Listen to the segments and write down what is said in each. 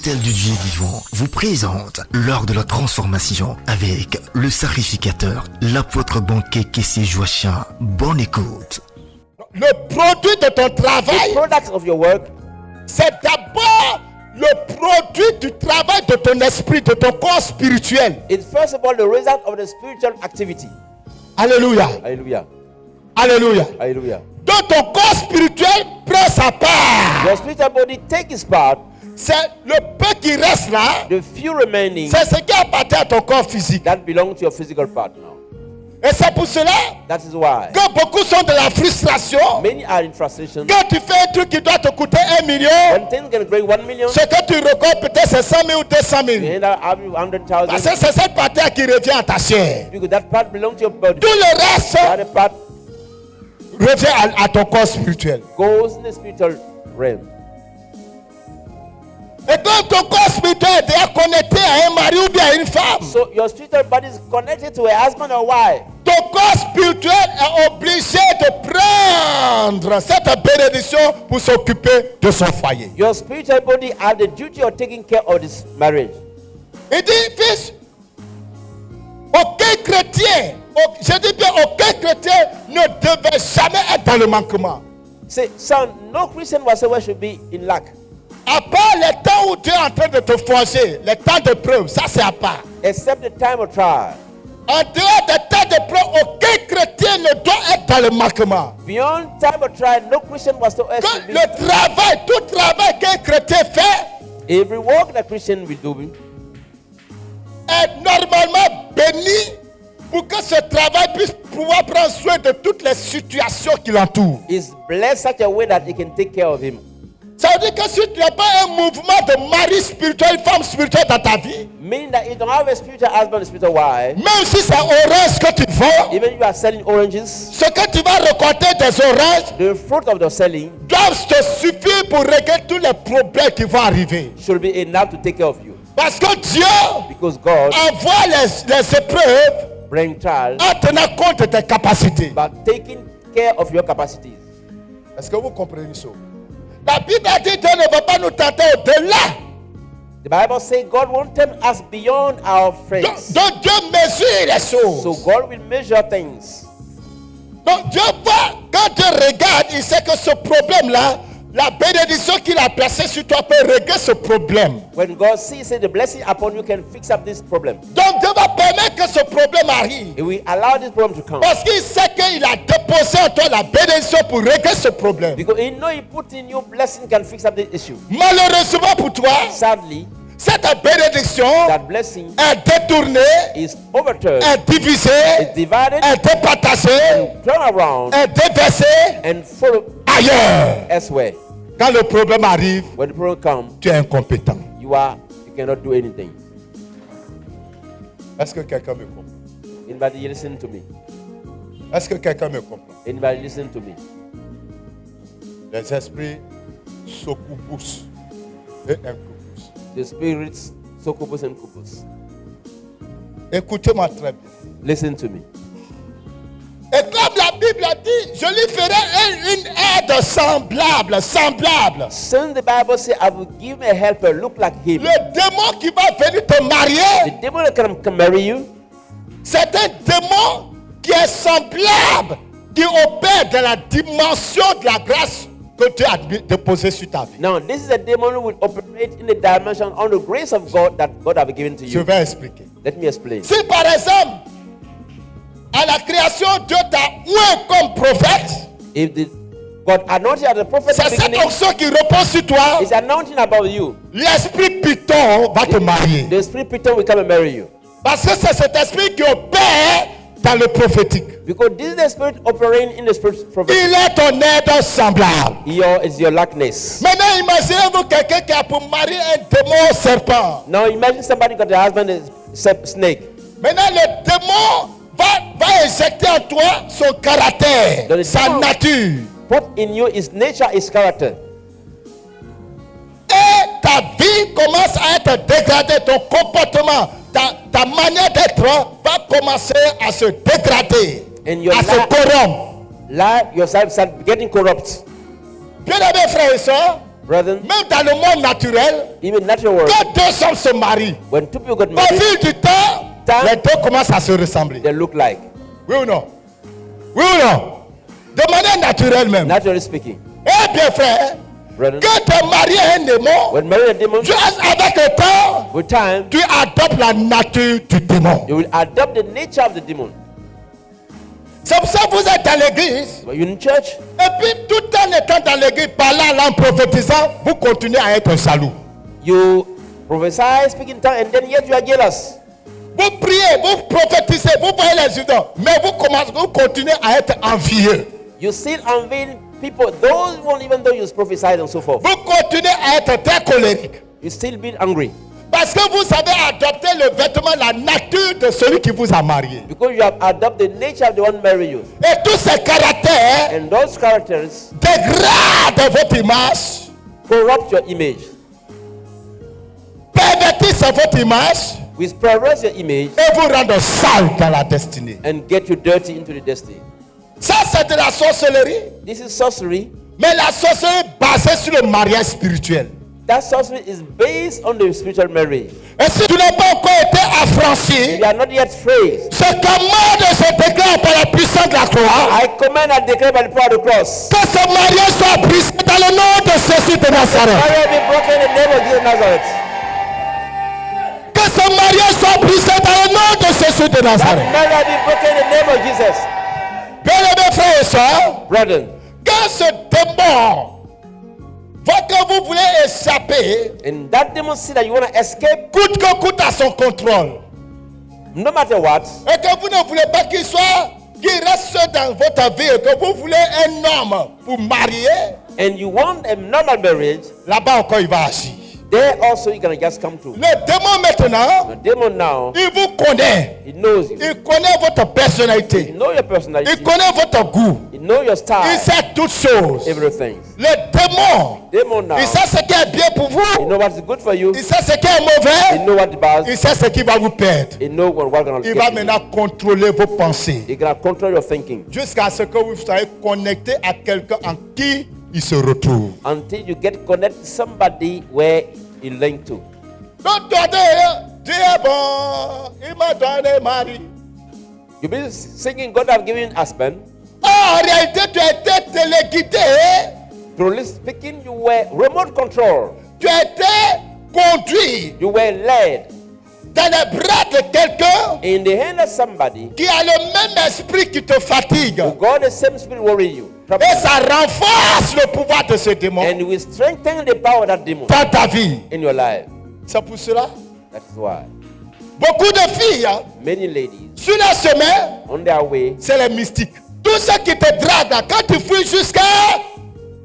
l'autel du Dieu vivant vous présente lors de la transformation avec le sacrificateur, l'apôtre banquet Kessé Joachim. Bonne écoute. Le produit de ton travail, The products of your work, c'est d'abord le produit du travail de ton esprit, de ton corps spirituel. is first of all the result of the spiritual activity. Alléluia. Hallelujah. Alléluia. Hallelujah. Donc ton corps spirituel prend sa part. Your spiritual body take its part. C'est le peu qui reste là, The few remaining c'est ce qui appartient à ton corps physique. that belong to your physical part now. Et c'est pour cela That is why que beaucoup sont de la frustration. many are in frustration. Quand tu fais un truc qui doit te coûter 1 million, When things can bring 1 million, ce que tu recordes peut-être c'est 100 000 ou 200 000. you end up having Parce 100,000 que c'est cette partie qui revient à ta chair. because that part belongs to your body. Tout le reste The other part revient à ton corps spirituel. goes in the spiritual realm. Et quand ton corps spirituel est déjà connecté à un mari ou bien à une femme, So your spiritual body is connected to a husband or wife. ton corps spirituel est obligé de prendre cette bénédiction pour s'occuper de son foyer. Your spiritual body has the duty of taking care of this marriage. Il dit, fils, aucun chrétien, je dis bien aucun chrétien ne devait jamais être dans le manquement. Say, son, no Christian whatsoever should be in lack. À part les temps où tu es en train de te forger, les temps de preuve, ça c'est à part. Except the time of trial. En dehors des temps de preuve, aucun chrétien ne doit être dans le manquement. Beyond time of trial, no Christian whatsoever Que should be. le travail, tout travail qu'un chrétien fait Every work that Christian will do est normalement béni pour que ce travail puisse pouvoir prendre soin de toutes les situations qui l'entourent. is blessed such a way that he can take care of him. Ça veut dire que si tu n'as pas un mouvement de mari spirituel, femme spirituelle dans ta vie, Meaning that you don't have a spiritual husband, a spiritual wife, même si c'est orange que tu vends, even if you are selling oranges, ce que tu vas récolter des oranges the fruit of the selling doivent te suffire pour régler tous les problèmes qui vont arriver. should be enough to take care of you. Parce que Dieu Because God envoie les épreuves bring trials en tenant compte de tes capacités. by taking care of your capacities. Est-ce que vous comprenez ça? La Bible a dit Dieu ne va pas nous tenter au-delà. The Bible says God won't tempt us beyond our faith. Donc Dieu mesure les choses. So God will measure things. Donc Dieu voit, quand Dieu regarde, il sait que ce problème-là, la bénédiction qu'il a placée sur toi peut régler ce problème. When God sees say, the blessing upon you can fix up this problem, Donc Dieu va permettre que ce problème arrive. He will allow this problem to come. Parce qu'il sait qu'il a déposé en toi la bénédiction pour régler ce problème. Because He know He put in you blessing can fix up the issue. Malheureusement pour toi, Sadly, cette bénédiction that blessing est détournée, is overturned, est divisée, is divided, est départagée, turn around, est déversée and follow ailleurs. elsewhere. Quand le problème arrive, When the problem comes, tu es incompétent. you cannot do anything. Est-ce que quelqu'un me comprend? Anybody listen to me? Est-ce que quelqu'un me comprend? Anybody listen to me? Les esprits succubus et incubus. The spirits, succubus and incubus. Écoutez-moi très bien. Listen to me. Et comme la Bible a dit, je lui ferai une aide semblable. Since the Bible says, I will give a helper look like him. Le démon qui va venir te marier, The demon that can marry you c'est un démon qui est semblable, qui opère dans la dimension de la grâce que Dieu a déposée sur ta vie. Now, this is a demon who will operate in the dimension on the grace of God that God have given to Je you. vais expliquer. Let me explain. Si par exemple, à la création, Dieu t'a oint comme prophète, If God anointed as a prophet at c'est the cette beginning, onction qui repose sur toi. He's anointing about you. L'esprit Python va te marier. The spirit Peter will come and marry you. Parce que c'est cet esprit qui opère dans le prophétique. Because this is the spirit operating in the spirit prophet. Il est ton aide semblable. Is your likeness. Maintenant, imaginez-vous quelqu'un qui a pour marier un démon serpent. Now imagine somebody got a husband is snake. Maintenant, le démon va injecter en toi son caractère, Dans le sa démon. nature. Put in you his nature, his character. Et ta vie commence à être dégradée, ton comportement, ta manière d'être va commencer à se dégrader, And your à se corrompre. life yourself start getting corrupt. Bien-aimés frères et sœurs, Brethren, même dans le monde naturel, even natural world, quand deux hommes se marient, when two people got au married, fil du temps, les deux commencent à se ressembler. they look like. Oui ou non? Oui ou non? De manière naturelle même. Naturally speaking. Eh bien frère, Brethren, quand tu es marié à un démon, when married a demon, avec le temps, with time, tu adoptes la nature du démon. you will adopt the nature of the demon. C'est pour ça que vous êtes dans l'église. When you're in church, Et puis tout en étant dans l'église, parlant en prophétisant, vous continuez à être jaloux. you prophesy, speak in tongues, and then yet you are jealous. Vous priez, vous prophétisez, vous voyez les résultats, mais vous continuez à être envieux. You still envy people, those one, even though you prophesy and so forth. Vous continuez à être très colérique. You still be angry Parce que vous avez adopté le vêtement, la nature de celui qui vous a marié. because you have adopted the nature of the one marrying you. Et tous ces caractères And those characters dégradent votre image, corrupt your image, pervertissent votre image which perverts your image et vous rendent sale dans la destinée. and get you dirty into the destiny. Ça, c'est de la sorcellerie. This is sorcery. Mais la sorcellerie basée sur le mariage spirituel. That sorcery is based on the spiritual marriage. Et si tu n'as pas encore été affranchi, You are not yet free. ce commande se déclare par la puissance de la croix. I command and declare by the power of the cross. Que ce mariage soit brisé dans le nom de Jésus de Nazareth. Marriage be broken in the name of Jesus of Nazareth. Que ce mariage soit brisé dans le nom de Jésus de That Nazareth. marriage be broken in the name of Jesus. Bien-aimés frères et sœurs, Brethren, quand ce démon voit que vous voulez échapper, and that demon see that you want to escape, coûte que coûte à son contrôle, no matter what, et que vous ne voulez pas qu'il reste dans votre vie, et que vous voulez un homme pour marier, and you want a normal marriage, là-bas encore il va agir. there also you're going to just come to. Le démon maintenant, The demon now, il vous connaît. he knows you. Il connaît votre He personnalité. knows your personality. Il connaît votre goût. He knows your Il style, sait toutes choses. everything. Le démon, Demon now, il sait ce qui est bien pour he vous. knows what is good for you. Il sait ce qui est He mauvais. knows what is bad. Il sait ce qui va vous perdre. He knows what going to Il va get you. maintenant contrôler vos pensées. He going to control your thinking Jusqu'à ce que vous soyez connecté à quelqu'un en qui il se retrouve. until you get connected to somebody where he linked to. Donc, toi, Dieu est bon. Il m'a donné mari. You be singing, God have given you husband. En réalité, tu as été téléguidé. Truly speaking, you were remote control. Tu as été conduit You were led dans les bras de quelqu'un in the hand of somebody qui a le même esprit qui te fatigue. who got the same spirit worrying you. Et ça renforce le pouvoir de ce démon And will strengthen the power of that demon dans ta vie. in your life. C'est pour cela. That is why Beaucoup de filles, many ladies sur la semaine, on their way, c'est les mystiques. Tous ceux qui te draguent, quand tu fuis jusqu'à...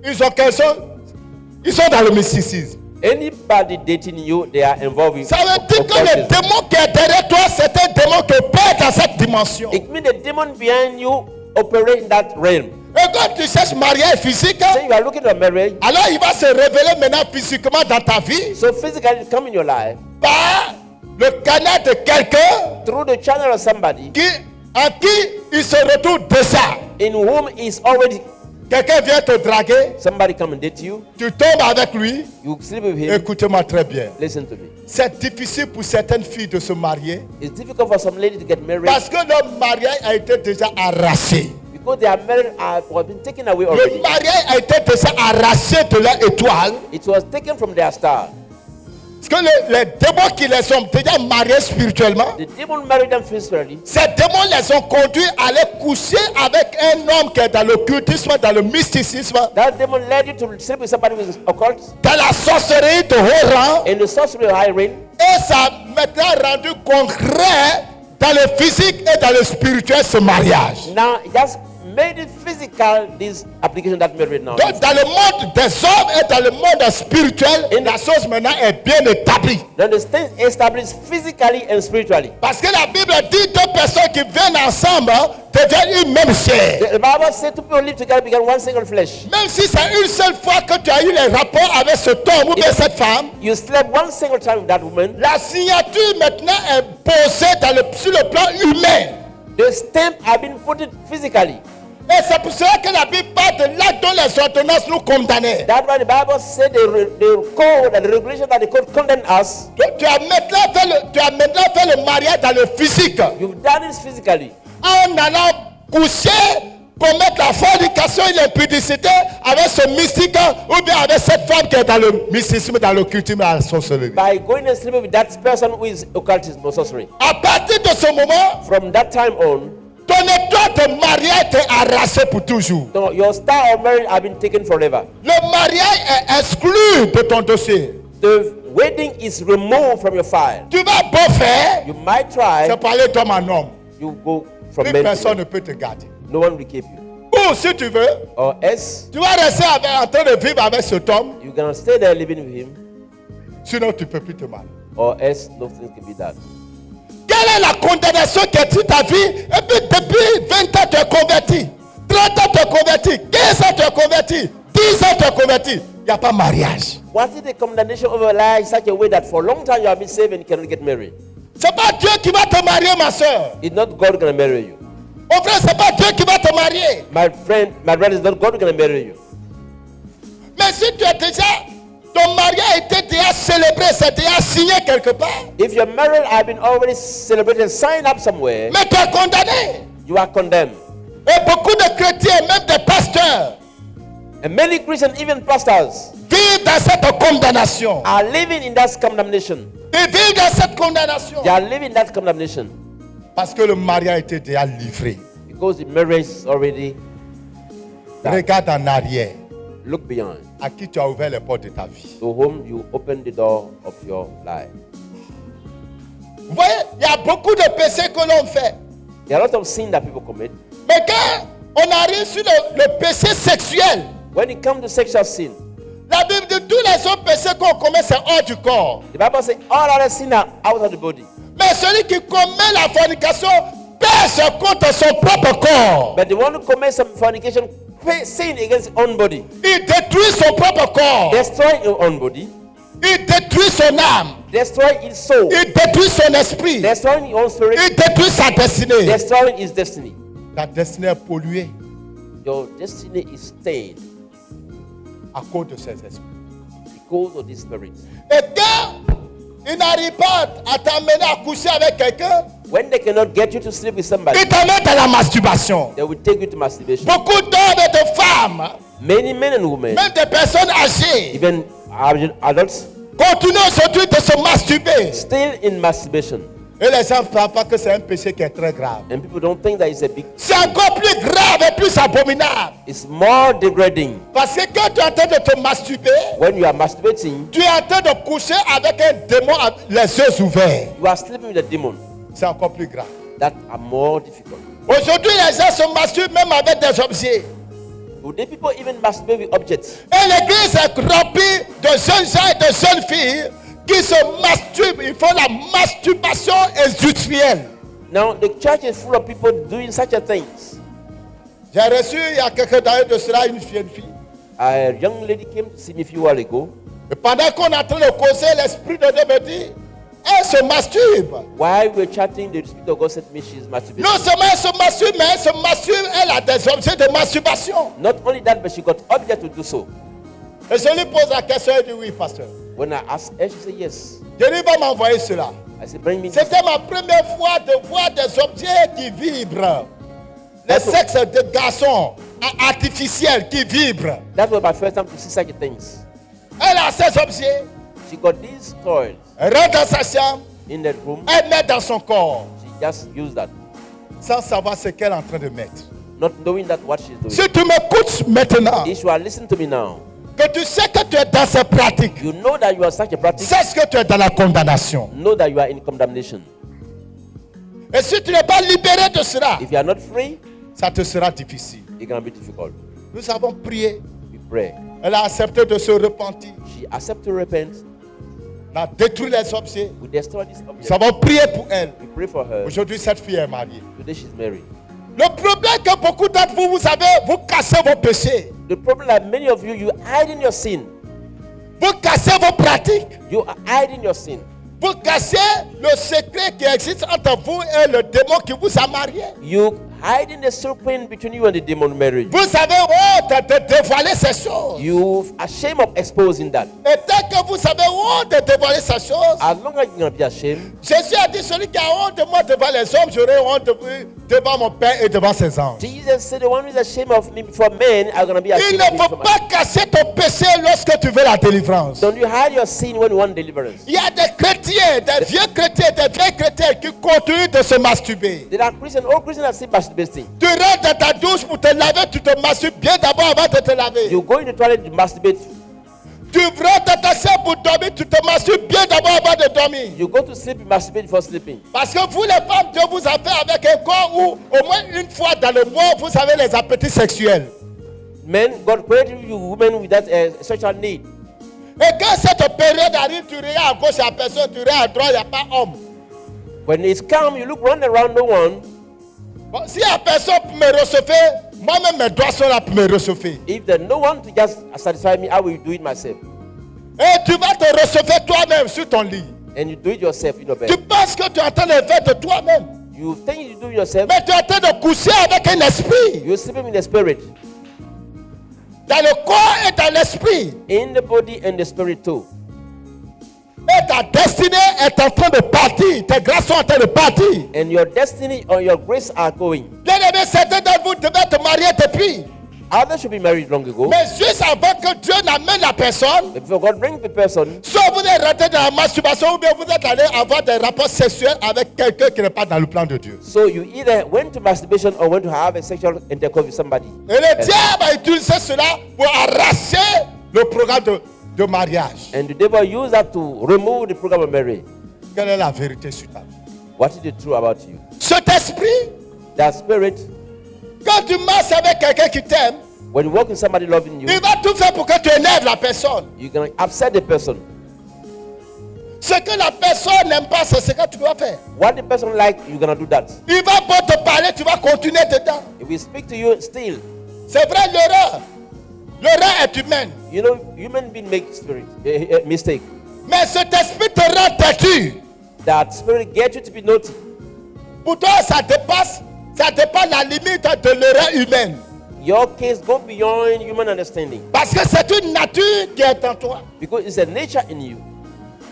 Ils sont dans le mysticisme. anybody dating you, they are involved in Ça veut dire que le occultism. démon qui est derrière toi, c'est un démon qui opère dans cette dimension. Et It means the demon behind you operate in that realm. quand tu cherches mariage physique, Say you are looking at marriage, alors il va se révéler maintenant physiquement dans ta vie so physically come in your life par le canal de quelqu'un through the channel of somebody en qui il se retrouve déjà. in whom is already Quelqu'un vient te draguer, somebody come and date you. tu tombes avec lui. You sleep with him. Écoutez-moi très bien. Listen to me. C'est difficile pour certaines filles de se marier It's difficult for some ladies to get married parce que leur mariage a été déjà arraché. because they are married have been taken away Le already. mariage a été déjà arraché de leur étoile. It was taken from their star. Parce que les démons qui les ont déjà mariés spirituellement, The demon married them physically. ces démons les ont conduits à aller coucher avec un homme qui est dans l'occultisme, dans le mysticisme, That demon led you to sleep with somebody with occult dans la sorcellerie de haut rang. in the sorcery of high rank. Et ça a maintenant rendu concret dans le physique et dans le spirituel ce mariage. Now it just made it physical, this application that married now. Donc dans le monde des hommes et dans le monde spirituel, la chose maintenant est bien établie. Then the things established physically and spiritually. Parce que la Bible dit deux personnes qui viennent ensemble deviennent une même chair. The Bible said two people live together become one single flesh. Même si c'est une seule fois que tu as eu les rapports avec cet homme ou bien cette femme, You slept one single time with that woman. la signature maintenant est posée sur le plan humain. The stamp have been put it physically. Et c'est pour cela que la Bible parle de l'acte dont les ordonnances nous condamnaient. That's why the Bible said the code and the regulation that the code condemned us. Tu as maintenant fait le mariage dans le physique. You've done it physically. En allant coucher, commettre la fornication et l'impudicité avec ce mystique ou bien avec cette femme qui est dans le mysticisme, dans l'occultisme et la sorcellerie. By going and sleeping with that person who is occultism or sorcery. À partir de ce moment, From that time on, ton étoile de mariage est arraché pour toujours. so your star of marriage have been taken forever. Le mariage est exclu de ton dossier. The wedding is removed from your file. Tu vas beau faire, You might try, c'est parler d'homme en homme. you go from Plus men to personne ne men. peut te garder. No one will keep you. Ou si tu veux, Or else, tu vas rester en train de vivre avec cet homme, you're gonna stay there living with him. sinon tu ne peux plus te marier. Or else, nothing can be done. Quelle est la condamnation qui est sur ta vie? Et puis depuis 20 ans tu es converti, 30 ans tu es converti, 15 ans tu es converti, 10 ans tu es converti. Il n'y a pas mariage. What is the condemnation of your life in such a way that for a long time you have been saved and you cannot get married? C'est pas Dieu qui va te marier, ma soeur. It's not God gonna marry you. Mon frère, c'est pas Dieu qui va te marier. My friend, my brother, it's not God gonna marry you. Mais si tu es déjà, ton mariage a été déjà célébré, c'est déjà signé quelque part. If your marriage have been already celebrated and signed up somewhere, Mais tu es condamné. you are condemned. Et beaucoup de chrétiens, même des pasteurs, And many Christians, even pastors, vivent dans cette condamnation. are living in that condemnation. Ils vivent dans cette condamnation. They are living that condemnation Parce que le mariage a été déjà livré. because the marriage is already done. Regarde en arrière. Look beyond. À qui tu as ouvert les portes de ta vie. To whom you open the door of your life. Vous voyez, il y a beaucoup de péchés que l'on fait. There are a lot of sin that people commit. Mais quand on arrive sur le péché sexuel, When it comes to sexual sin, la Bible dit tous les autres péchés qu'on commet, c'est hors du corps. the Bible says all other sin are out of the body. Mais celui qui commet la fornication pèse contre son propre corps. But the one who commits some fornication, sin against his own body, Il détruit son propre corps. destroy your own body, Il détruit son âme. destroy his soul, Il détruit son esprit. destroying your own spirit, Il détruit sa destinée. destroying his destiny. Ta destinée est polluée Your destiny is stained à cause de ces esprits. because of this spirit. Et quand il n'arrive pas à t'amener à coucher avec quelqu'un, When they cannot get you to sleep with somebody, il t'amène à la masturbation. they will take you to masturbation. Beaucoup d'hommes et de femmes, Many men and women, même des personnes âgées, even adults, continuent aujourd'hui de se masturber. still in masturbation. Et les gens ne savent pas que c'est un péché qui est très grave. And people don't think that it's a big, C'est encore plus grave et plus abominable. it's more degrading. Parce que quand tu es en train de te masturber, When you are masturbating, tu es en train de coucher avec un démon avec les yeux ouverts. you are sleeping with a demon. C'est encore plus grave. That are more difficult. Aujourd'hui, les gens se masturbent même avec des objets. Today, people even masturbate with objects. Et l'église est remplie de jeunes gens et de jeunes filles qui se masturbent. Ils font la masturbation industrielle. Now, the church is full of people doing such a things. J'ai reçu il y a quelques années de cela une jeune fille. A young lady came to see me a few while ago. Et pendant qu'on est en train de causer, l'esprit de Dieu me dit, elle se masturbe. While we were chatting, the Spirit of God said to me she's masturbating. Non seulement elle se masturbe, mais elle se masturbe, elle a des objets de masturbation. Not only that, but she got object to do so. Et je lui pose la question, elle dit oui, pasteur. When I asked her, she said yes. Je lui va m'envoyer cela. I said, bring me this. C'était ma première fois de voir des objets qui vibrent. Les sexes de garçons artificiels qui vibrent. That was my first time to see such things. Elle a ces objets. She got these toys Elle rentre dans sa chambre. in that room. Elle met dans son corps. She just used that, Sans savoir ce qu'elle est en train de mettre. not knowing that what she's doing. Si tu m'écoutes maintenant, If you are listening to me now, que tu sais que tu es dans ces pratiques, you know that you are such a practice. sais que tu es dans la condamnation. Know that you are in condemnation. Et si tu n'es pas libéré de cela, If you are not free, ça te sera difficile. it's gonna be difficult. Nous avons prié. We pray. Elle a accepté de se repentir. She accepted to repent. Elle a détruit les objets. We destroy this Nous object. avons prié pour elle. We pray for her. Aujourd'hui, cette fille est mariée. Today she's married. Le problème que beaucoup d'entre vous, vous savez, vous cassez vos péchés. The problem that many of you, you hide in your sin. Vous cassez vos pratiques. You are hiding your sin. Vous cassez le secret qui existe entre vous et le démon qui vous a marié. You hiding the serpent between you and the demon marriage. Vous avez honte de dévoiler ces choses. You're ashamed of exposing that. Et dès que vous avez honte de dévoiler ces choses, As long as you're going to be ashamed, Jésus a dit, celui qui a honte de moi devant les hommes, j'aurai honte de lui devant mon Père et devant ses anges. Jesus said, the one who is ashamed of me before men are going to be Il ashamed ne of me faut before pas cacher ton péché lorsque tu veux la délivrance. Don't you hide your sin when you want deliverance. Il y a des chrétiens, des vieux chrétiens, des vieilles chrétiens qui continuent de se masturber. There are Christians, all Christians are still masturbating. Tu rentres dans ta douche pour te laver, tu te masturbes bien d'abord avant de te laver. You go in the toilet to masturbate. Tu rentres dans ta chambre pour dormir, tu te masturbes bien d'abord avant de dormir. You go to sleep, you masturbate before sleeping. Parce que vous les femmes, Dieu vous a fait avec un corps où au moins une fois dans le mois, vous avez les appétits sexuels. Men, God created you women with that sexual need. Et quand cette période arrive, tu regardes à gauche, il n'y a personne, tu regardes à droite, il n'y a pas homme. When it's calm, you look round around, no one. Bon, s'il n'y a personne pour me recevoir, moi-même mes doigts sont là pour me recevoir. If there's no one to just satisfy me, I will do it myself. Et tu vas te recevoir toi-même sur ton lit. And you do it yourself in your Tu bed. penses que tu es en train de le faire de toi-même. You think you do it yourself, Mais tu es en train de coucher avec un esprit. you're sleeping in the spirit. Dans le corps et dans l'esprit. In the body and the spirit too. Et ta destinée est en train de partir. Tes grâces sont en train de partir. And your destiny or your grace are going. Bien aimé, certains d'entre vous devaient te marier depuis. Others should be married long ago. Mais juste avant que Dieu n'amène la personne, Before God brings the person, soit vous êtes rentré dans la masturbation ou bien vous êtes allé avoir des rapports sexuels avec quelqu'un qui n'est pas dans le plan de Dieu. so you either went to masturbation or went to have a sexual intercourse with somebody. Et le diable a utilisé cela pour arracher le programme de mariage. And the devil used that to remove the program of marriage. Quelle est la vérité sur ta vie? What is the truth about you? Cet esprit, That spirit, quand tu marches avec quelqu'un qui t'aime, when you walk with somebody loving you, il va tout faire pour que tu énerves la personne. you're going to upset the person. Ce que la personne n'aime pas, c'est ce que tu dois faire. What the person like, you're going to do that. Il va pas te parler, tu vas continuer dedans. If we speak to you still, C'est vrai, l'erreur. L'erreur est humaine. you know, human being make mistake. Mais cet esprit te rend têtu. That spirit gets you to be naughty. Pour toi, ça dépasse la limite de l'erreur humaine. Your case go beyond human understanding Parce que c'est une nature qui est en toi. because it's a nature in you.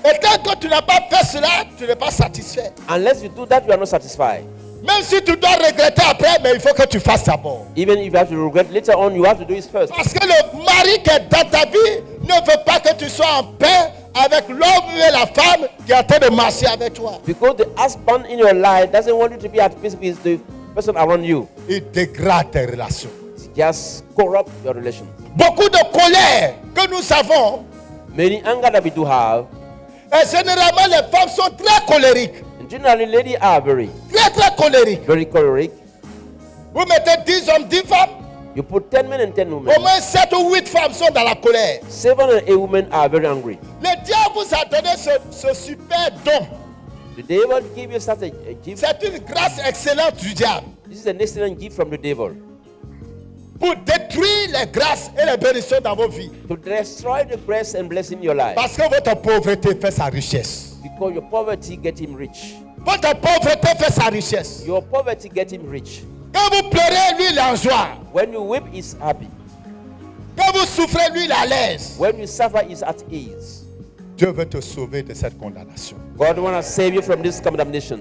Et tant que tu n'as pas fait cela, tu n'es pas satisfait. Unless you do that, you are not satisfied. Même si tu dois regretter après, mais il faut que tu fasses d'abord. Even if you have to regret later on, you have to do it first. Parce que le mari qui est dans ta vie ne veut pas que tu sois en paix avec l'homme et la femme qui est en train de marcher avec toi. Because the husband in your life doesn't want you to be at peace with the person around you. Il dégrade tes relations. It just corrupt your relations. Beaucoup de colère que nous avons, Many anger that we do have, et généralement les femmes sont très colériques. and generally ladies are very Très colériques. Vous mettez 10 hommes, 10 femmes, You put 10 men and 10 women. au moins 7 ou 8 femmes sont dans la colère. 7 and 8 women are very angry. Le diable vous a donné ce super don. The devil give you such a gift. C'est une grâce excellente du diable This is an excellent gift from the devil pour détruire les grâces et les bénédictions dans vos vies. to destroy the grace and blessing in your life. Parce que votre pauvreté fait sa richesse. Because your poverty get him rich. Votre pauvreté fait sa richesse. Your poverty get him rich. Quand vous pleurez, lui, il est en joie. When you weep, he's happy. Quand vous souffrez, lui, il est à l'aise. When you suffer, he's at ease. Dieu veut te sauver de cette condamnation. God want to save you from this condemnation.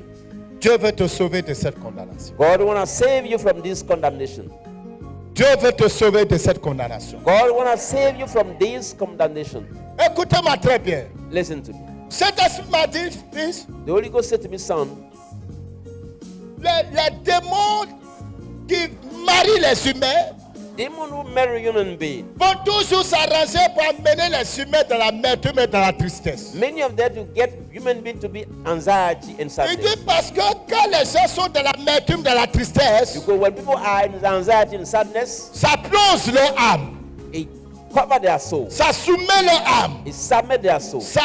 Dieu veut te sauver de cette condamnation. God want to save you from this condemnation. Dieu veut te sauver de cette condamnation. God want to save you from this condemnation. Écoutez-moi très bien. Listen to me. Cet esprit m'a dit, fils, The Holy Ghost said to me, son, les démons qui marient les humains demon who marry human being, vont toujours s'arranger pour amener les humains dans l'amertume et dans la tristesse. many of them to get human being to be anxiety and Il sadness. dit parce que quand les gens sont dans l'amertume, dans la tristesse, Because when people are in anxiety and sadness, ça plonge leur âme, it cover their soul. ça soumet leur âme, It submit their soul. ça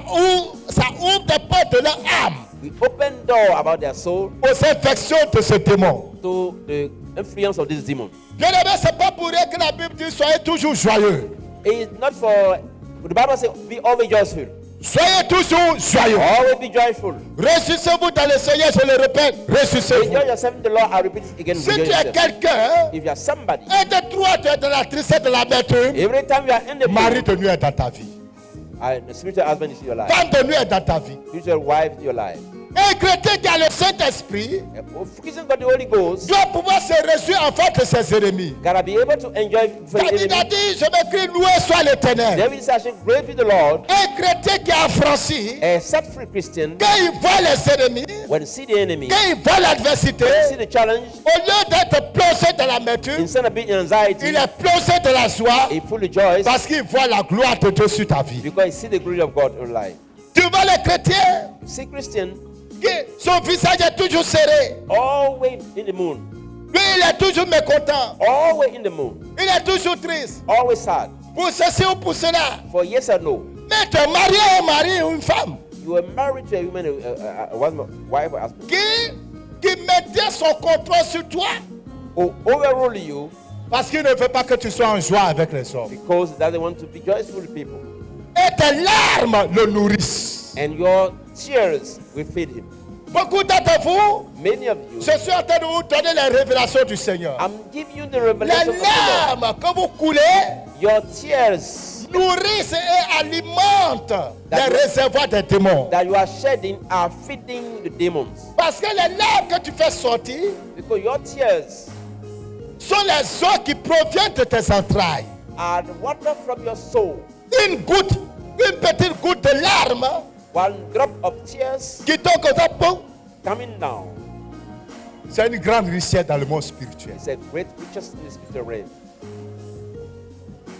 ouvre des portes de leur âme We open door about their soul aux infections de ce démon. to the influence of this demon. Bien aimé, c'est pas pour rien que la Bible dit soyez toujours joyeux. It's not for the Bible says be always joyful. Soyez toujours joyeux. Always be joyful. Réjouissez-vous dans le Seigneur, je le répète. Réjouissez-vous. Enjoy yourself in the Lord. I repeat it again. Si Enjoy tu es yourself. quelqu'un, If you are somebody, et de toi, tu es dans la tristesse, de l'amertume, every time you are in the mari mood, de nuit est dans ta vie. the spiritual husband is in your life. Femme de nuit est dans ta vie. Spiritual wife is in your life. Un chrétien qui a le Saint-Esprit Christian got the Holy Ghost. doit pouvoir se réjouir en face de ses ennemis. Gotta be able to enjoy for the David a enemy. dit, je m'écris, loué soit l'Éternel. David said, "Great be the Lord." Un chrétien qui est affranchi, A set-free Christian, quand il voit les ennemis, when he see the enemy, quand il voit l'adversité, see the challenge, au lieu d'être plongé dans l'amertume, instead of being in anxiety, il est plongé dans la joie he fully rejoices parce qu'il voit la gloire de Dieu sur ta vie. because he see the glory of God in your life. Tu vois les chrétiens, See Christian, qui, son visage est toujours serré. always in the moon, Lui, il est toujours mécontent. always in the moon, Il est toujours triste. always sad. Pour ceci ou pour cela. For yes or no, Mais tu es marié à un mari ou une femme you were married to a woman, a wife or husband, qui maintient son contrôle sur toi who overrule you parce qu'il ne veut pas que tu sois en joie avec les hommes. because he doesn't want to be joyful with people. Et tes larmes le nourrissent. And your tears will feed him. Beaucoup d'entre vous, Many of you, je suis en train de vous donner les révélations du Seigneur. I'm giving you the Les revelation of the Lord. larmes que vous coulez Your tears nourrissent et alimentent les réservoirs des démons. that you are shedding are feeding the demons. Parce que les larmes que tu fais sortir Because your tears sont les eaux qui proviennent de tes entrailles. are the water from your soul. Une goutte, une petite goutte de larmes One drop of tears qui tombe comme ça, boum, coming down. c'est une grande richesse dans le monde spirituel. It's a great riches in the spiritual realm.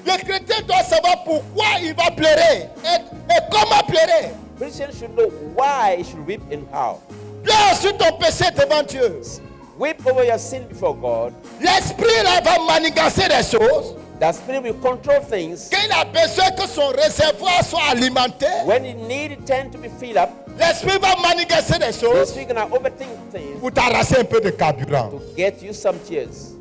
Le chrétien doit savoir pourquoi il va pleurer et comment pleurer. Christians should know why he should weep and how. Pleure sur ton péché devant Dieu. Weep over your sin before God. L'esprit là va manigancer les choses. The Spirit will control things. Quand il a besoin que son réservoir soit alimenté, When you need it tend to be filled up, l'esprit va manigancer les the choses Spirit gonna overthink things pour t'arracher un peu de carburant. to get you some tears.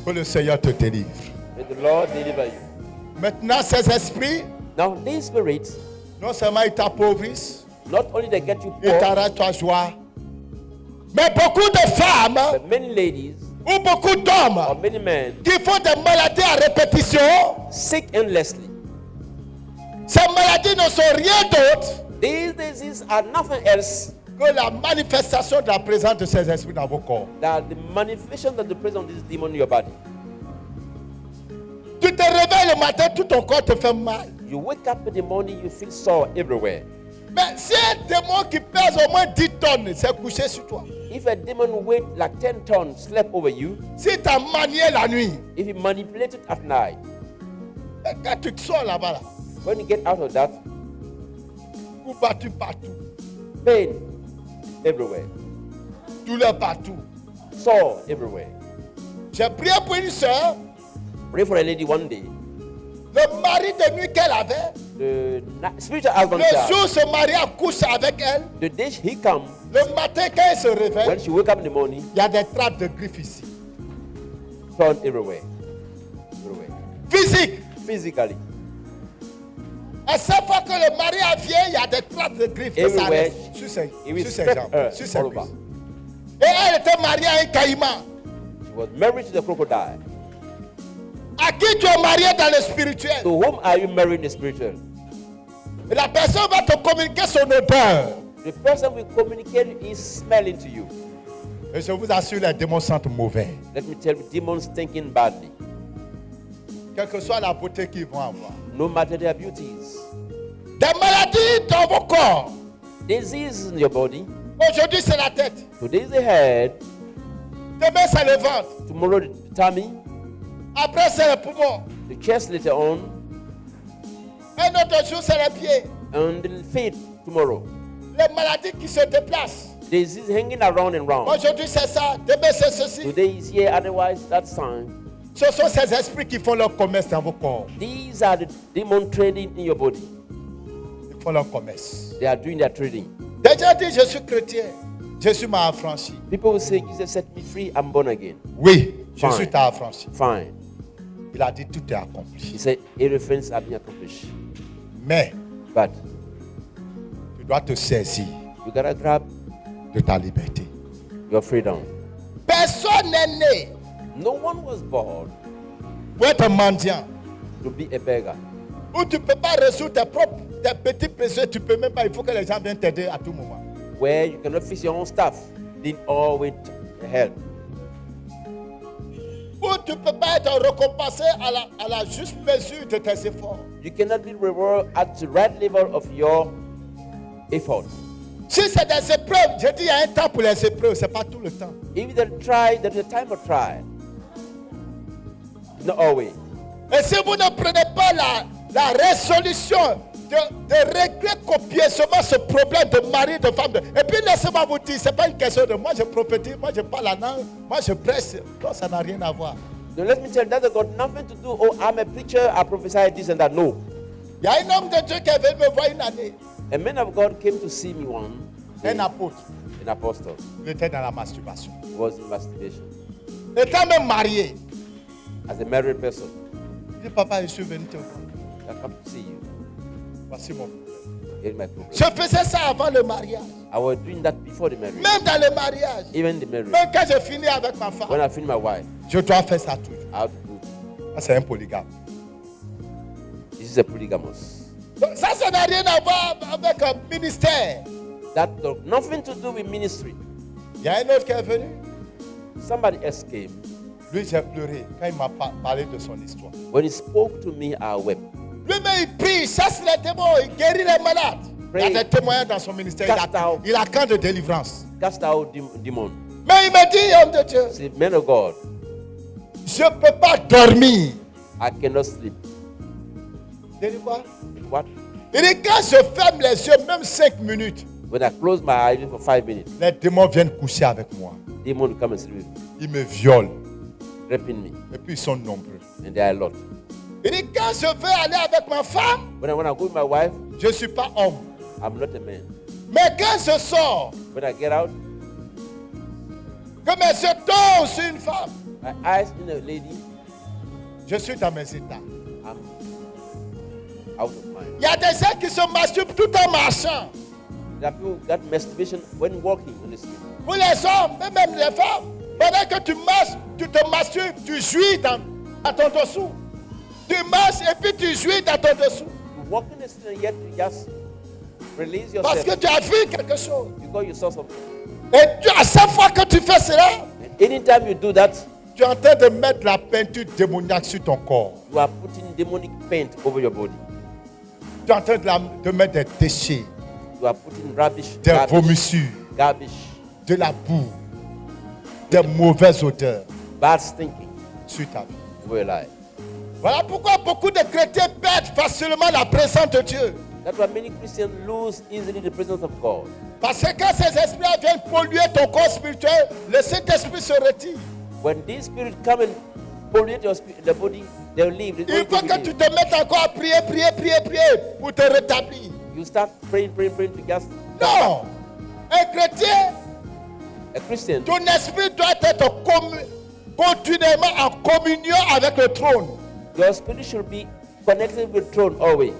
Que le Seigneur te délivre. May the Lord deliver you. Maintenant, ces esprits, Now, these spirits, non seulement ils t'appauvrissent, not only they get you ils poor, t'arrachent ta joie, mais beaucoup de femmes but many ladies ou beaucoup or d'hommes many men qui font des maladies à répétition, sick endlessly. ces maladies ne sont rien d'autre These diseases are nothing else que la manifestation de la présence de ces esprits dans vos corps. than the manifestation of the presence of this demon in your body. Tu te réveilles le matin, tout ton corps te fait mal. You wake up in the morning, you feel sore everywhere. Mais si un démon qui pèse au moins 10 tonnes s'est couché sur toi, If a demon weight like 10 tons slept over you, si tu as manié la nuit, if you manipulate it at night, et quand tu te sors là-bas, là, when you get out of that, coup battu partout, pain everywhere, douleur partout. sore everywhere. J'ai prié pour une soeur, Pray for a lady one day. le mari de nuit qu'elle avait, The spiritual husband le died. jour ce mari a couché avec elle, The day he come, le matin quand elle se when réveille, she wake up in the morning, il y a des traces de griffes ici. torn everywhere. Everywhere. Physique. Physically. À chaque fois que le mari a vieilli, il y a des traces de griffes que ça Everywhere. reste sur ses, It will sur ses spread jambes, earth sur ses all over. cuisses. Et elle était mariée à un caïman. She was married to the crocodile. À qui tu es marié dans le spirituel? To whom are you married in the spiritual? Et la personne va te communiquer son odeur. The person will communicate is smelling to you. Et je vous assure, les démons sentent mauvais. Let me tell you, demons thinking badly. Quelle que soit la beauté qu'ils vont avoir. No matter their beauties. Des maladies dans vos corps. Diseases in your body. Aujourd'hui, c'est la tête. Today is the head. Demain, c'est le ventre. Tomorrow the tummy. Après, c'est le poumon. The chest later on. Un autre jour, c'est les pieds. And the feet tomorrow. Les maladies qui se déplacent. Disease hanging around and round. Aujourd'hui, c'est ça. Demain, c'est ceci. Today is here, otherwise that's time. Ce sont ces esprits qui font leur commerce dans vos corps. These are the demon trading in your body. Ils font leur commerce. They are doing their trading. Déjà dit, je suis chrétien. Jésus m'a affranchi. People will say, Jesus set me free, I'm born again. Oui, Fine. Jésus t'a affranchi. Fine. Il a dit, tout est accompli. He said, everything has been accomplished. Mais, But tu dois te saisir you gotta grab de ta liberté. your freedom. Personne n'est né No one was born pour être mendiant. to be a beggar. Où tu ne peux pas résoudre tes petits besoins, tu peux même pas, il faut que les gens viennent t'aider à tout moment. Where you cannot fix your own stuff, need always help. Où tu ne peux pas être récompensé à la juste mesure de tes efforts. You cannot be rewarded at the right level of your efforts. Si c'est des épreuves, je dis il y a un temps pour les épreuves, ce n'est pas tout le temps. If there's a time for trial. Not always. Et si vous ne prenez pas la résolution de régler copieusement ce problème de mari, de femme, et puis laissez-moi vous dire, ce n'est pas une question de moi je prophétise, moi je parle la langue, moi je prêche, non, ça n'a rien à voir. So let me tell you, that's got nothing to do. Oh, I'm a preacher, I prophesy this and that. No. Il y a un homme de Dieu qui est venu me voir une année, A man of God came to see me one day, un apôtre, an apostle, il était dans la masturbation. was in masturbation. Étant même marié, As a married person, il dit papa, je suis venu te voir, I come to see you. voici mon problème. Here's my problem. Je faisais ça avant le mariage, I was doing that before the marriage, même dans le mariage, even the marriage. même quand j'ai fini avec ma femme, When I find my wife, je dois faire ça toujours. I have to do it. Ça, c'est un polygame. This is a polygamous. Donc, ça n'a rien à voir avec un ministère. That got nothing to do with ministry. Il y a un autre qui est venu. Somebody else came. Lui, j'ai pleuré quand il m'a parlé de son histoire. When he spoke to me, I wept. Lui-même, il prie, il chasse les démons, il guérit les malades. Il y a Pray. des témoignages dans son ministère. Cast out. Il a camp de délivrance. Cast out demon. Mais il me dit, homme de Dieu, Say, man of God, je ne peux pas dormir. I cannot sleep. Il dit quoi? What? Il dit, quand je ferme les yeux, même 5 minutes, When I close my eyes for 5 minutes, les démons viennent coucher avec moi. demon will come and sleep with me, Ils me violent. raping me, Et puis, ils sont nombreux. and there are a lot. Il dit, quand je veux aller avec ma femme, When I go with my wife, je ne suis pas homme. I'm not a man. Mais quand je sors, When I get out, que mes yeux tombent sur une femme, my eyes in a lady, je suis dans mes états. I'm out of mind. Il y a des gens qui se masturbent tout en marchant. There are people who got masturbation when walking on the street. Pour les hommes, mais même les femmes, pendant que tu marches, tu te masturbes, tu jouis dans ton dessous. Tu marches et puis tu jouis dans ton dessous. You walk in the street and yet you just release Parce yourself que tu as vu quelque chose. because you saw something. Et à chaque fois que tu fais cela, And anytime you do that, tu es en train de mettre la peinture démoniaque sur ton corps. you are putting demonic paint over your body. Tu es en train de mettre des déchets, You are putting rubbish, des garbage, vomissures, garbage, de la boue, des mauvaises odeurs bad thinking sur ta vie. over your life. Voilà pourquoi beaucoup de chrétiens perdent facilement la présence de Dieu. That's why many Christians lose easily the presence of God. Parce que quand ces esprits viennent polluer ton corps spirituel, le Saint-Esprit se retire. When these spirits come and pollute your spirit, the body, they'll leave. They Il won't faut be que with tu you. te mettes encore à prier pour te rétablir. You start praying to just. Non. Un chrétien, A Christian, ton esprit doit être continuellement en communion avec le trône. your spirit should be connected with the throne always.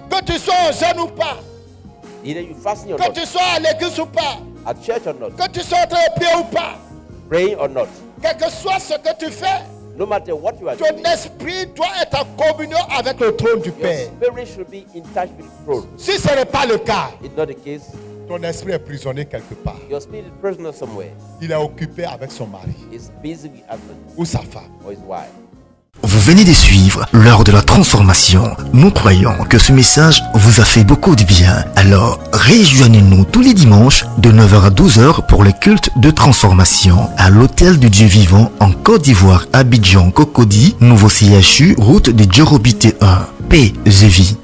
Que tu sois en jeûne ou pas, Either you fasting or que not, tu sois à l'église ou pas, at church or not, que tu sois en train de prier ou pas, praying or not, quel que soit ce que tu fais, no matter what you are ton doing, esprit doit être en communion avec le trône du your Père. spirit should be in touch with the throne. Si ce n'est pas le cas, It's not the case. ton esprit est prisonnier quelque part. Your spirit is prisoner somewhere. Il est occupé avec son mari It's busy with husband ou sa femme. or his wife. Vous venez de suivre l'heure de la transformation. Nous croyons que ce message vous a fait beaucoup de bien. Alors, rejoignez-nous tous les dimanches de 9h à 12h pour le culte de transformation à l'Hôtel du Dieu Vivant en Côte d'Ivoire, Abidjan, Cocody, Nouveau CHU, route de Djorobité 1. Paix et vie.